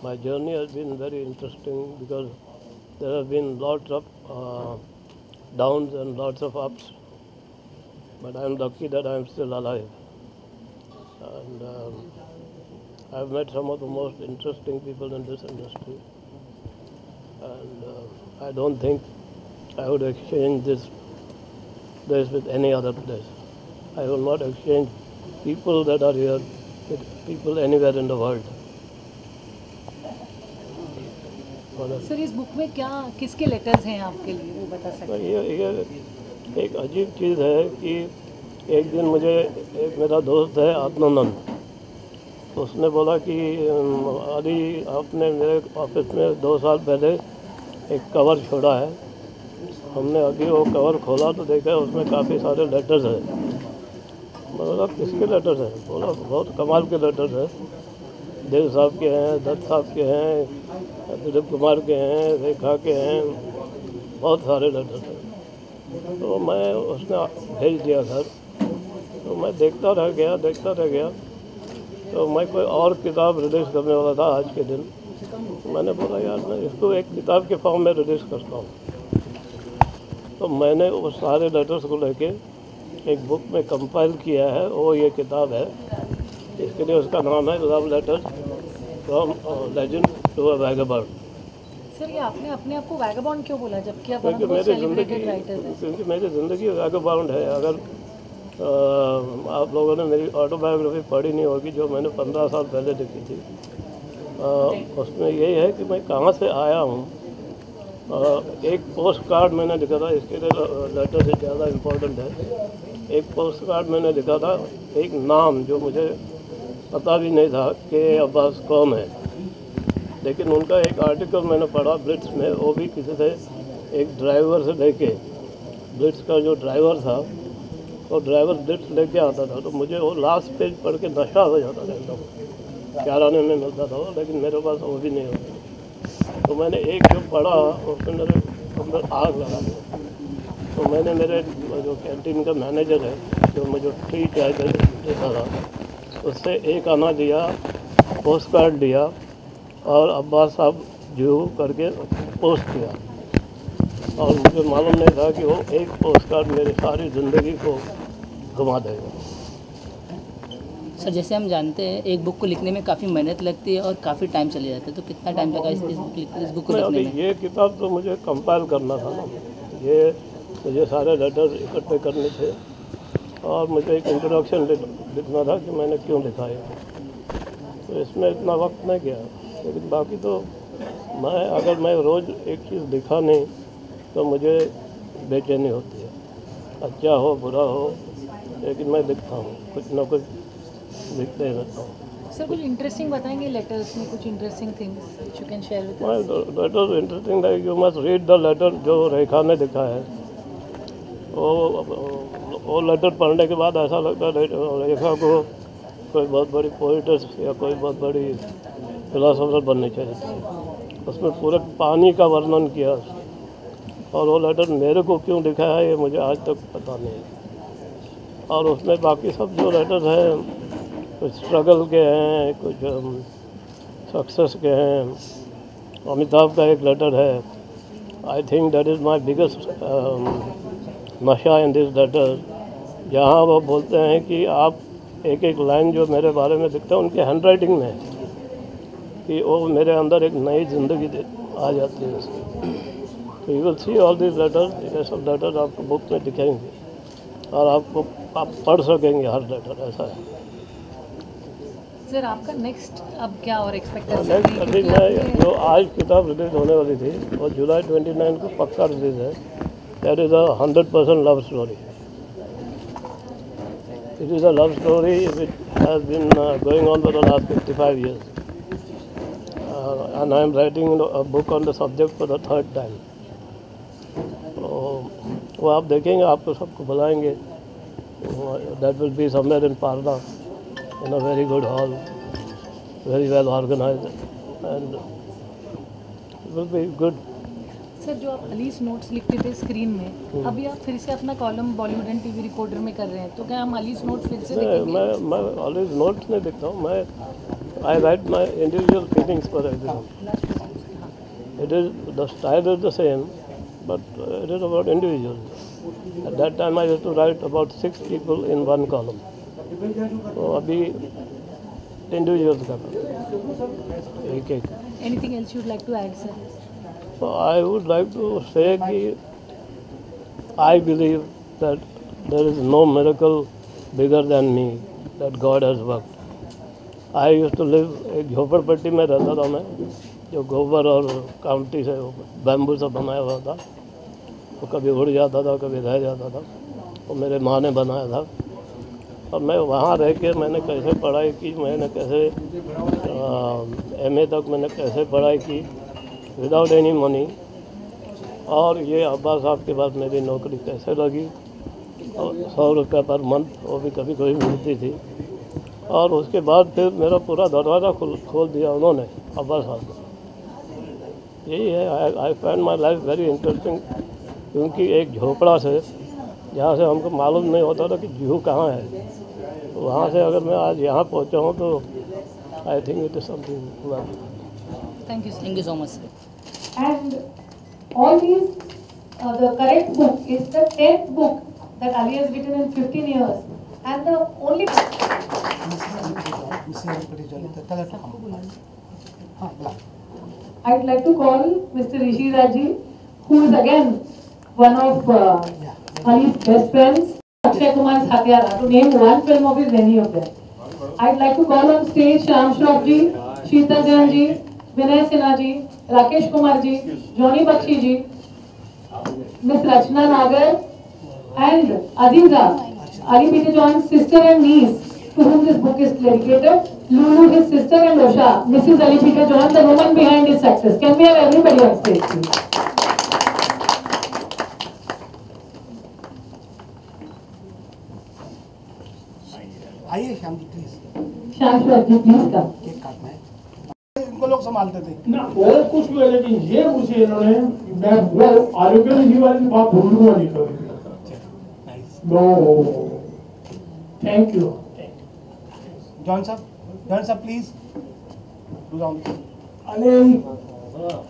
my journey has been very interesting because there have been lots of downs and lots of ups, but I'm lucky that I'm still alive. And I've met some of the most interesting people in this industry, and I don't think I would exchange this place with any other place. I will not exchange people that are here with people anywhere in the world. Sir इस book में क्या किसके letters हैं आपके लिए, वो बता सकते हैं? ये एक अजीब चीज़ है कि एक दिन मुझे एक मेरा दोस्त है आत्मानंद, उसने बोला कि अली आपने मेरे ऑफिस में 2 साल पहले एक कवर छोड़ा है। हमने अभी वो कवर खोला तो देखा उसमें काफ़ी सारे लेटर्स हैं। बोला किसके लेटर्स हैं? बोला बहुत कमाल के लेटर्स हैं, देव साहब के हैं, दत्त साहब के हैं, दिलीप कुमार के हैं, रेखा के हैं, बहुत सारे लेटर्स हैं। तो मैं उसने भेज दिया घर, तो मैं देखता रह गया। तो मैं कोई और किताब रिलीज़ करने वाला था आज के दिन। मैंने बोला यार मैं इसको एक किताब के फॉर्म में रिलीज़ करता हूँ। तो मैंने उस सारे लेटर्स को लेके एक बुक में कंपाइल किया है, वो ये किताब है। इसके लिए उसका नाम है love letters from legend to a vagabond. Sir ये आपने अपने आप को वैगाबॉन्ड क्यों बोला, जबकि आप क्योंकि बहुत सेलिब्रेटेड राइटर हैं? मेरी ज़िंदगी वैगाबॉन्ड है। अगर आप लोगों ने मेरी ऑटोबायोग्राफी पढ़ी नहीं होगी जो मैंने 15 साल पहले लिखी थी, उसमें यही है कि मैं कहाँ से आया हूँ। एक पोस्ट कार्ड मैंने लिखा था, इसके लिए लेटर से ज़्यादा इम्पोर्टेंट है। एक पोस्ट कार्ड मैंने लिखा था, एक नाम जो मुझे पता भी नहीं था कि अब्बास कौन है, लेकिन उनका एक आर्टिकल मैंने पढ़ा ब्लिट्स में, वो भी किसी से एक ड्राइवर से लेके, ब्लिट्स का जो ड्राइवर था वो ड्राइवर ब्लिट्स लेके आता था, तो मुझे वो लास्ट पेज पढ़ के नशा हो जाता था एकदम। 11 आने में मिलता था वो, लेकिन मेरे पास वो भी नहीं होता। तो मैंने एक जो पढ़ा उसमें मेरे अंदर आग लगा दिया। तो मैंने मेरे जो कैंटीन का मैनेजर है जो मुझे फ्री चाय देता था, उससे एक आना दिया, पोस्ट कार्ड दिया और अब्बास साहब जो करके पोस्ट किया। और मुझे मालूम नहीं था कि वो एक पोस्ट कार्ड मेरी सारी ज़िंदगी को घुमा देगा। सर जैसे हम जानते हैं एक बुक को लिखने में काफ़ी मेहनत लगती है और काफ़ी टाइम चले जाता है, तो कितना टाइम लगा इस बुक को लिखने में? ये किताब तो मुझे कंपाइल करना था ना, ये मुझे सारे लेटर्स इकट्ठे करने थे और मुझे एक इंट्रोडक्शन लिखना था कि मैंने क्यों लिखा है। तो इसमें इतना वक्त नहीं गया, लेकिन बाकी तो अगर मैं रोज़ एक चीज़ लिखा नहीं तो मुझे बेचैनी होती है, अच्छा हो बुरा हो, लेकिन मैं लिखता हूँ, कुछ ना कुछ लिखते ही रहता हूँ। सर कुछ इंटरेस्टिंग बताएंगे लेटर्स में, कुछ interesting things you can share with us? Letter interesting है, you must read the letter जो रेखा ने लिखा है। वो लेटर पढ़ने के बाद ऐसा लगता है रेखा को कोई बहुत बड़ी पोइटस या कोई बहुत बड़ी फिलोसोफर बननी चाहिए। उसमें पूरे पानी का वर्णन किया और वो लेटर मेरे को क्यों लिखा है ये मुझे आज तक पता नहीं। और उसमें बाकी सब जो लेटर्स हैं कुछ स्ट्रगल के हैं, कुछ सक्सेस के हैं। अमिताभ का एक लेटर है, I think that is my biggest नशा इन दिस लेटर, जहाँ वो बोलते हैं कि आप एक एक लाइन जो मेरे बारे में लिखते हैं उनके हैंड राइटिंग में है कि वो मेरे अंदर एक नई ज़िंदगी आ जाती है उसकी। तो you will see all this letters, ये सब लेटर्स आपको बुक में दिखेंगे और आप पढ़ सकेंगे हर लेटर, ऐसा है। सर आपका नेक्स्ट अब क्या और एक्सपेक्ट कर नेक्स्ट सकते अभी मैं जो आज किताब रिलीज होने वाली थी वो जुलाई 29 को पक्का रिलीज है। That is 100% love story. It is a love story which has been going on for the last 55 years and I am writing a book on the subject for the 3rd time. वो आप देखेंगे, आपको सबको बुलाएंगे। That will be somewhere in पारना in a very good hall, very well organized, and it will be good. Sir जो आप अलीस notes लिखते थे स्क्रीन में, अभी आप फिर से अपना column Bollywood and TV reporter में कर रहे हैं, तो क्या हम अलीस नोट्स फिर से मैं अलीस नोट्स नहीं लिखता हूँ। मैं I write my individual feelings for everyone. It is, the style is the same, but it is about individuals. At that time I used to write about 6 people in one column. So अभी individuals का एक एक. Anything else you'd like to add, sir? So I would like to say कि I believe that there is no miracle bigger than me that God has worked. I used to live, एक झोपड़पट्टी में रहता था मैं, जो गोबर और कामटी से बैम्बू से बनाया हुआ था. वो कभी उड़ जाता था, कभी रह जाता था. वो मेरे माँ ने बनाया था. और मैं वहाँ रह के मैंने कैसे पढ़ाई की, मैंने कैसे MA तक मैंने कैसे पढ़ाई की विदाउट एनी मनी. और ये अब्बास साहब के बाद मेरी नौकरी कैसे लगी, और 100 रुपये पर मंथ वो भी कभी कभी मिलती थी. और उसके बाद फिर मेरा पूरा दरवाज़ा खोल दिया उन्होंने, अब्बास साहब ने. यही है, I find my life very interesting. क्योंकि एक झोपड़ा से, जहाँ से हमको मालूम नहीं होता था कि जूहू कहाँ है, तो वहाँ से अगर मैं आज यहाँ पहुँचा हूँ तो I think it is something. Thank you so much sir. And all these, the correct book is the 10th book that Ali has written in 15 years. And the only... I'd like to call Mr. Rishi Raji, who is again one of Ali's best friends, Akshay Kumar Satyara, to name one film of his, many of them. I'd like to call on stage Shyam Shroff ji, Sheetal Jain ji, Vinay Sinha ji, Rakesh Kumar ji, Johnny Bakshi ji, Miss Rachna Nagar, and Aziza, Ali P.J. John's sister and niece, to whom this book is dedicated. Lulu, his sister, and Osha, Mrs. Ali P.J. John, the woman behind his success. Can we have everybody on stage, please? आइए Shyam ji please. Shyam Shroff ji, please come. Cake काटना है. इनको लोग संभालते थे ना और कुछ भी है, लेकिन ये मुझे इन्होंने, मैं वो आरोग्य निधि वाली बात भूलूंगा नहीं कभी. No, thank you. John sahab please do down. Ali,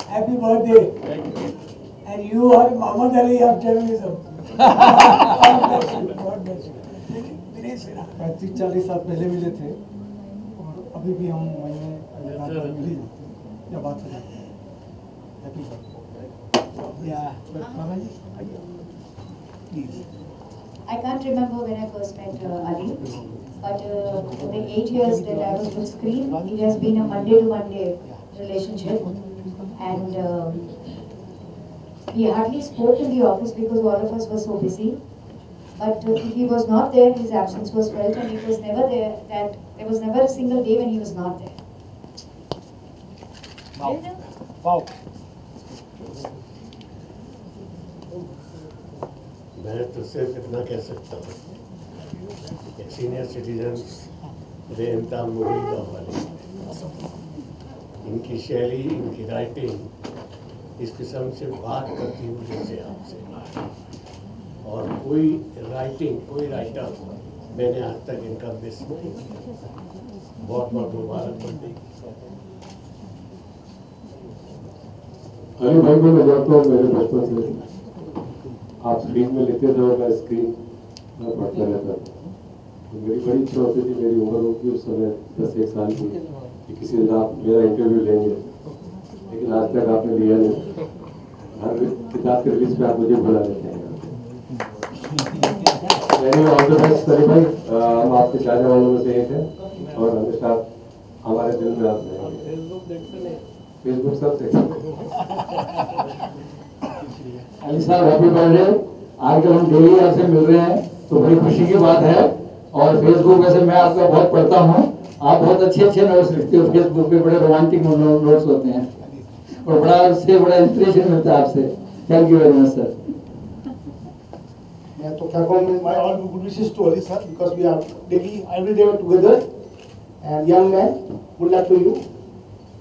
happy birthday. And you are Muhammad Ali of journalism. God bless you. 35-40 साल पहले मिले थे, अभी भी हम महीने मिल ही जाते हैं या बात हो जाती है. Happy birthday. मामा जी please. I can't remember when I first met Ali, but for the 8 years that I was with Screen, it has been a Monday to Monday relationship, and we hardly spoke in the office because all of us were so busy. But if he was not there, his absence was felt, and it was never there that there was never a single day when he was not there. Wow. मैं तो सिर्फ इतना कह सकता हूँ, senior citizen Remta मुरीदा वाले, इनकी शैली, इनकी राइटिंग इस किस्म से बात करती हूँ जैसे आपसे. और कोई राइटर मैंने आज तक इनका मिस नहीं किया. बहुत बहुत मुबारक बर्थडे. अली भाई को मैं जानता हूँ मेरे बचपन से. आप स्क्रीन में लिखते थे और मैं स्क्रीन में पढ़ता रहता था. तो मेरी बड़ी इच्छा होती थी, मेरी उम्र होगी उस समय 10-1 साल की, कि किसी दिन आप मेरा इंटरव्यू लेंगे, लेकिन आज तक आपने लिया नहीं. हर किताब के रिलीज पे आप मुझे बुला लेते हैं. ऑल द बेस्ट सरी भाई. हम आपके चाहने वालों में से एक है और हमेशा हमारे दिल में आप रहेंगे. फेसबुक सब से. अली साहब हैप्पी बर्थडे. आजकल हम डेली आपसे मिल रहे हैं तो बड़ी खुशी की बात है. और फेसबुक वैसे मैं आपका बहुत पढ़ता हूँ, आप बहुत अच्छे नोट्स लिखते हो फेसबुक पे, बड़े रोमांटिक नोट्स होते हैं और बड़ा इंस्पिरेशन मिलता है आपसे. Thank you very much sir. मैं तो क्या कहूँ, my all good wishes to Ali sir, because we are daily every day together, and young man, good luck to you.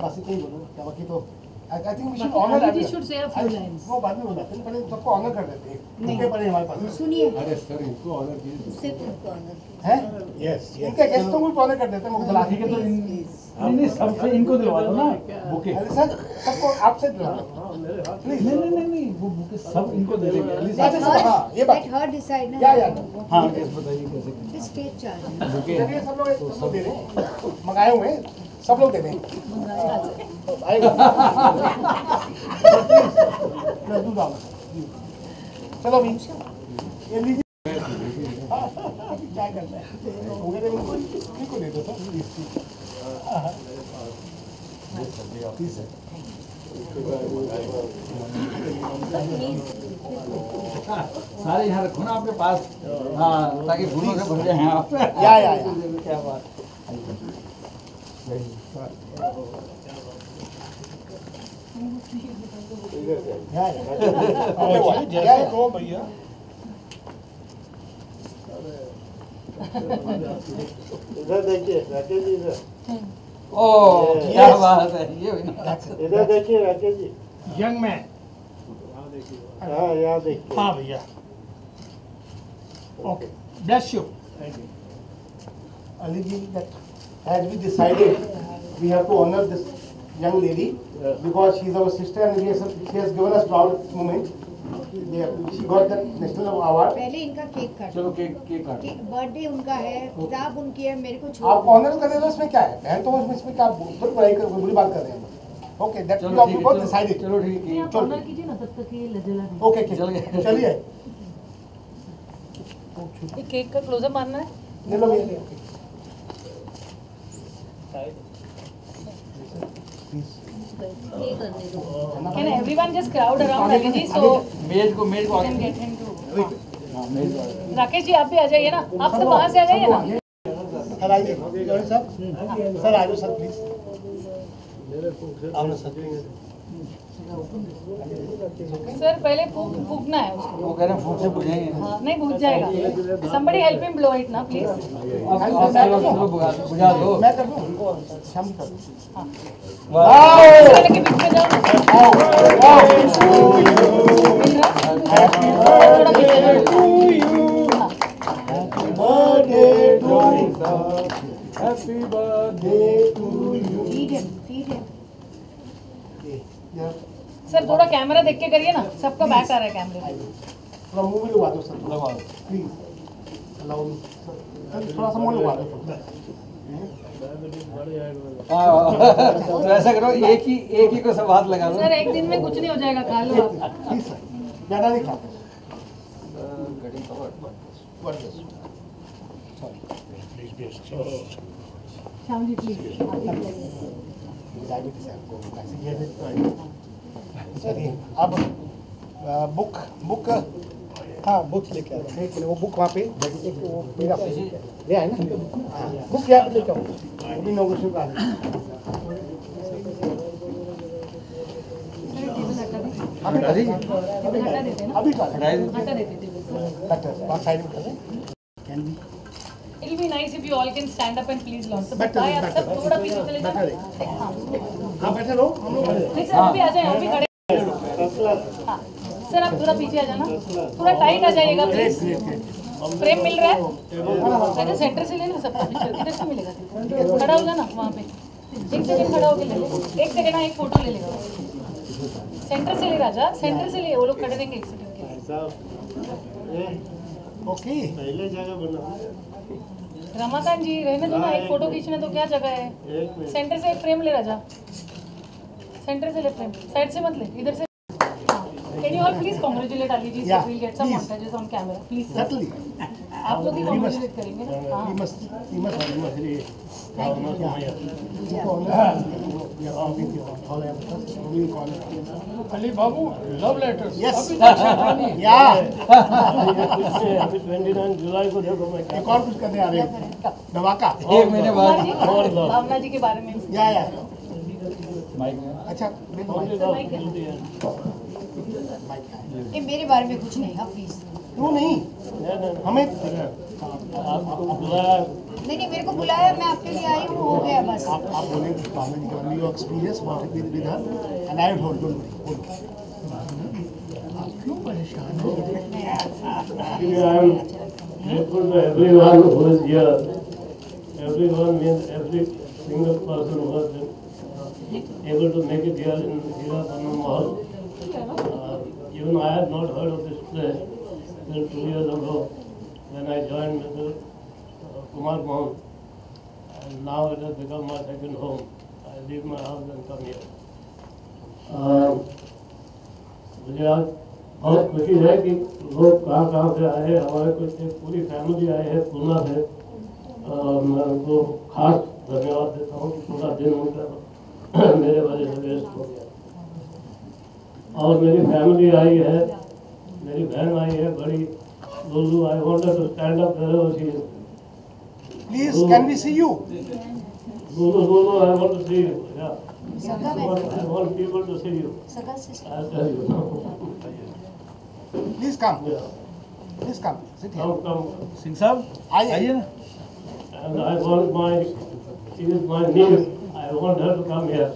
बाकी कोई बोलो क्या, बाकी तो I think we should honor Ali should say a few lines. वो बाद में बोला, पहले सबको ऑनर कर देते हैं. इनके पहले हमारे पास सुनिए. अरे सर इनको ऑनर कीजिए. सिर्फ उनको honor. है. यस इनके गेस्टों को ऑनर कर देते हैं. ठीक है, तो नहीं सबसे इनको दिलवा दो ना बुके। अली सर सबको आपसे दिलवा नहीं वो बुके सब इनको दे देंगे अली अच्छा साहब। हाँ ये बात Let her decide ना। या हाँ यस बताइए कैसे Just take charge। बुके चलिए सब लोग दे दें मंगाए हुए हैं, सब लोग दे दें आएगा दूध आओ चलो भी ये लीजिए क्या करना है वगैरह इनको दे दो सर प्लीज सर सारे यहाँ रखो ना आपके पास, हाँ ताकि फूलों से भर जाए आप। या क्या बात। भैया इधर देखिए राकेश जी इधर ओ क्या बात है ये इधर देखिए राकेश जी यंग मैन। हाँ यहाँ देखिए हाँ भैया okay bless you. Ali ji, that as we decided, we have to honor this young lady because she is our sister and she has given us proud moment. She got that national award. पहले इनका cake काटो। चलो cake काट। Birthday उनका है, किताब उनकी है, मेरे को छोड़। आप ऑनर कर रहे हो इसमें क्या है? बहन तो इसमें क्या बुरी बात कर रहे हैं? Okay, that we have both decided. चलो ठीक है। ऑनर कीजिए ना तब तक ये लजेला नहीं। Okay, चलिए। ये केक का क्लोजअप मारना है। ले लो भैया। Can everyone just crowd around Rakesh ji? So मेज को we can get him to. Rakesh ji आप भी आ जाइए ना, आप सब वहाँ से आ जाइए ना। सर आइए सर आ जाओ सर प्लीज आओ ना सर सर पहले फूकना है उसको। वो कह रहे हैं फूट से बुझाएंगे। हाँ नहीं बुझ जाएगा। Somebody help him blow it ना please। बुझा दो। मैं कर दूँ शाम कर दूँ वाह के बीच में जाओ। थोड़ा पीछे जाओ। Happy birthday to you. Feed him, feed him. Sir थोड़ा कैमरा देख के करिए ना, सबका बैक आ रहा है कैमरे में। थोड़ा मुंह भी लगा दो सर, लगा दो प्लीज, अलाउ मी सर, थोड़ा सा मुंह लगा दो। तो ऐसा करो एक ही को सब हाथ लगा दो। सर एक दिन में कुछ नहीं हो जाएगा, खा लो आप। प्लीज सर, ज़्यादा नहीं खाते। श्याम जी प्लीज। डायबिटीज है आपको, कैसे ये चलिए अब बुक हाँ बुक्स लेके आ रहे वो बुक वहाँ पे एक वो मेरा ले आए ना, बुक यहाँ पे लेके आओ, वो भी इनॉग्रेशन का अभी हटा देते हैं ना, अभी हटा देते थे। वहाँ साइड में कर दें। It'll be nice if you all can stand up and please launch. So बताएं आप सब थोड़ा पीछे चले जाओ। हाँ बैठे रहो, हम लोग नहीं सर आप भी आ जाएं, आप भी खड़े। हाँ सर आप थोड़ा पीछे आ जाना, थोड़ा टाइट आ जाइएगा प्लीज। फ्रेम मिल रहा है? पहले सेंटर से लेना, सब इधर से मिलेगा। खड़ा हो जाना वहाँ पे, एक सेकंड खड़ा होकर ले लो, एक सेकंड एक फोटो ले लेगा। सेंटर से ले राजा, सेंटर से ले, वो लोग खड़े रहेंगे एक सेकंड के लिए। ओके पहले जगह बना रमाकांत जी रहने दो ना, एक फोटो खींचने तो क्या जगह है। सेंटर से एक फ्रेम ले राजा, सेंटर से ले फ्रेम, साइड से मत ले, इधर से। Can you all please congratulate Ali ji? So we'll get some montages on camera, please. Certainly. आप लोग ही congratulate करेंगे ना? हाँ। We must. Ali Babu love letters. Yes. अभी Yeah. 29 जुलाई को देखो मैं एक और कुछ करने आ रहे हैं, धमाका। एक महीने बाद भावना जी के बारे में। या माइक में अच्छा ये मेरे बारे में कुछ नहीं, आप प्लीज। क्यों नहीं, हमें नहीं मेरे को बुलाया, मैं आपके लिए आई हूँ, हो गया बस। आप बोले भावना जी के बारे में your experience what it with her and I told you आप क्यों परेशान हो? Grateful to everyone who is here. Everyone means single person who has been able to make it here in Hira Panam Mahal. Even I had not heard of this place till 2 years ago when I joined Mr. Kumar Mohan, and now it has become my second home. I leave my house and come here. मुझे आज बहुत खुशी है कि लोग कहाँ से आए हैं। हमारे कुछ एक पूरी फैमिली आई है पूना से। मैं उनको खास धन्यवाद देता हूँ कि पूरा दिन उनका मेरे वजह से वेस्ट हो गया। और मेरी फैमिली आई है, मेरी बहन आई है बड़ी, Lullu. I wanted to stand up wherever she is. Please, can we see you? Lulu, I want to see you. Yeah. Saka I want people to see you. Saka sister. I'll tell you. Please come. Yeah. Please come. Sit here. Come. Singh साहब आइए ना। And I want she is my niece. I want her to come here.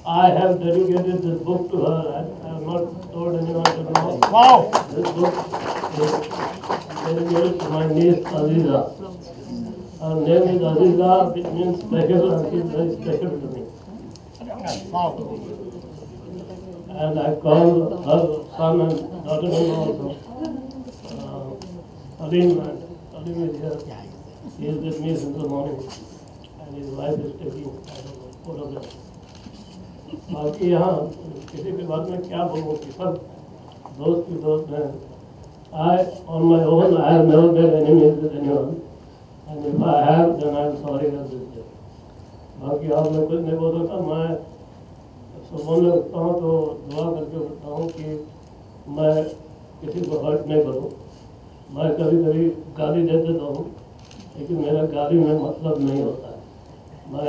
I have dedicated this book to her. I have not told anyone to know. Wow. This book is dedicated to my niece Aziza. Her name is Aziza, which means special, and she is very special to me. Wow. And I call her son and daughter-in-law also. Alim is here. He is with me since the morning, and his wife is taking, I don't know, photographs. बाकी यहाँ किसी के बारे में क्या बोलूँ कि सब दोस्त की दोस्त हैं. On my own, I have never made enemies with anyone, and if I have, then I am sorry that this day. बाकी और मैं कुछ नहीं बोल सकता. मैं सुबह में उठता हूँ तो दुआ करके उठता हूँ कि मैं किसी को हर्ट नहीं करूँ. मैं कभी कभी गाली दे देता हूँ, लेकिन मेरा गाली में मतलब नहीं होता है. मैं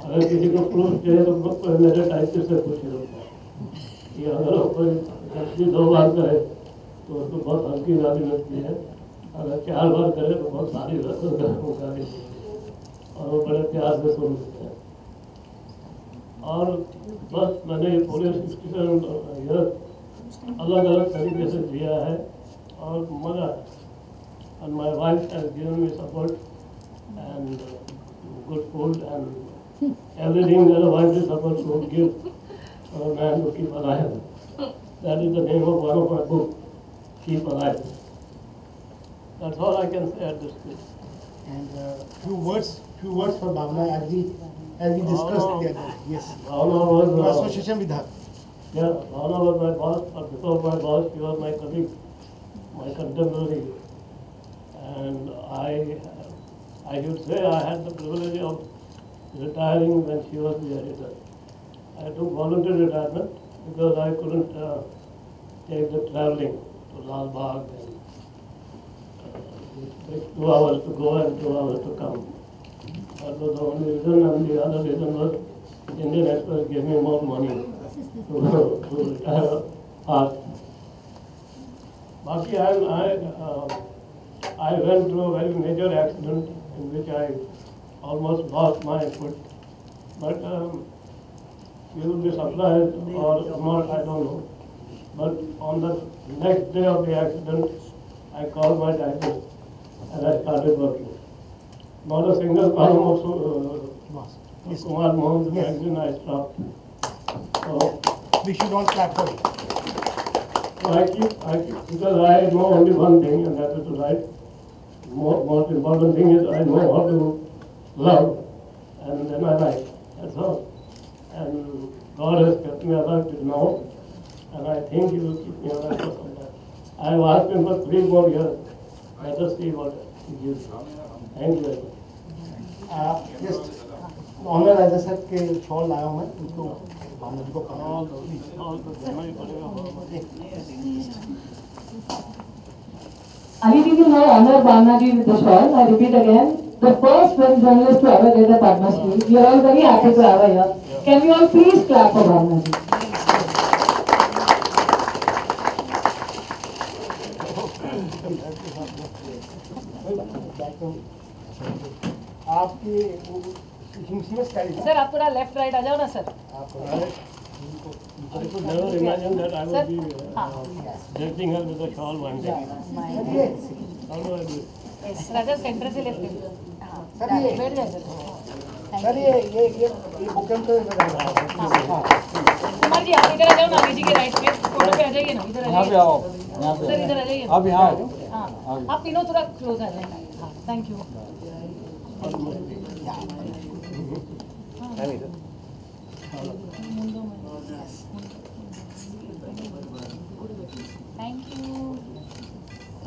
अगर किसी को प्रूफ चाहिए तो मेरे टाइपिस्ट से पूछ लूँगा कि अगर वो कोई गलती 2 बार करे तो उसको बहुत हल्की गाली मिलती है, अगर 4 बार करे तो बहुत सारी गाली मिलती है, और वो बड़े प्यार से सुन लेते हैं. और बस मैंने ये पूरे 67 ईयर अलग अलग तरीके से जिया है और मज़ा है. And my wife has given me support and good food and everything that a wife is supposed to give a man to keep alive. That is the name of one of my books, Keep Alive. That's all I can say at this stage. And few words for Bhavna as we discussed the other day. Yes. Bhavna was Your association with her. Yeah, Bhavna was my boss, but before my boss, she was my colleague, my contemporary. And I should say I had the privilege of retiring when she was the editor. I took voluntary retirement because I couldn't take the traveling to Lal Bagh and it takes 2 hours to go and 2 hours to come. That was the only reason, and the other reason was Indian Express gave me more money to retire fast. Baki, I went through a very major accident in which I almost lost my foot. But you will be surprised or not, I don't know. But on the next day of the accident, I called my typist and I started working. Not a single column of Kumar Mohan's magazine I stopped. So We should all clap for it. I keep, because I know only one thing, and that is to write. Most important thing is I know how to love, and then I write. That's all. And God has kept me alive till now, and I think He will keep me alive for some time. I have asked Him for 3 more years. Let us see what He gives. Thank you very much. Just honour Raja Sahab के shawl लाया हूँ मैं, उनको भावना जी को Ali ji will now honor Bhavna ji with the shawl. I repeat again, the first film journalist to ever get a Padma Shri. We are all very happy to have her here. Can we all please clap for Bhavna ji? आपकी sir आप थोड़ा left right आ जाओ ना sir. I could never imagine that I would be dressing her with a shawl one day. How do I do it? Raja centre से left. बैठ जाए. Sir ये book तो कुमार जी आप इधर आ जाओ ना, जी के राइट में फोटो पे आ जाइए ना, इधर आ जाइए। आओ, यहाँ सर इधर आ जाइए। आप यहाँ आओ। हाँ, आप तीनों थोड़ा क्लोज आ जाए। हाँ, थैंक यू। Thank you.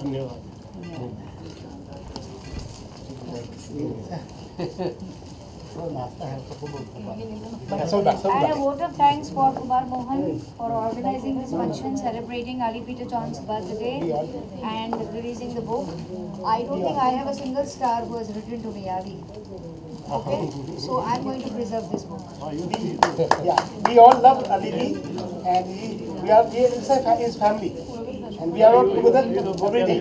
धन्यवाद। And a vote of thanks for Kumar Mohan for organizing this function celebrating Ali Peter John's birthday and releasing the book. I don't think I have a single star who has written to me, Ali. Okay, so I'm going to preserve this book. Yeah, we all love Ali, and we are inside his family, and we are all together every day. I'll read it.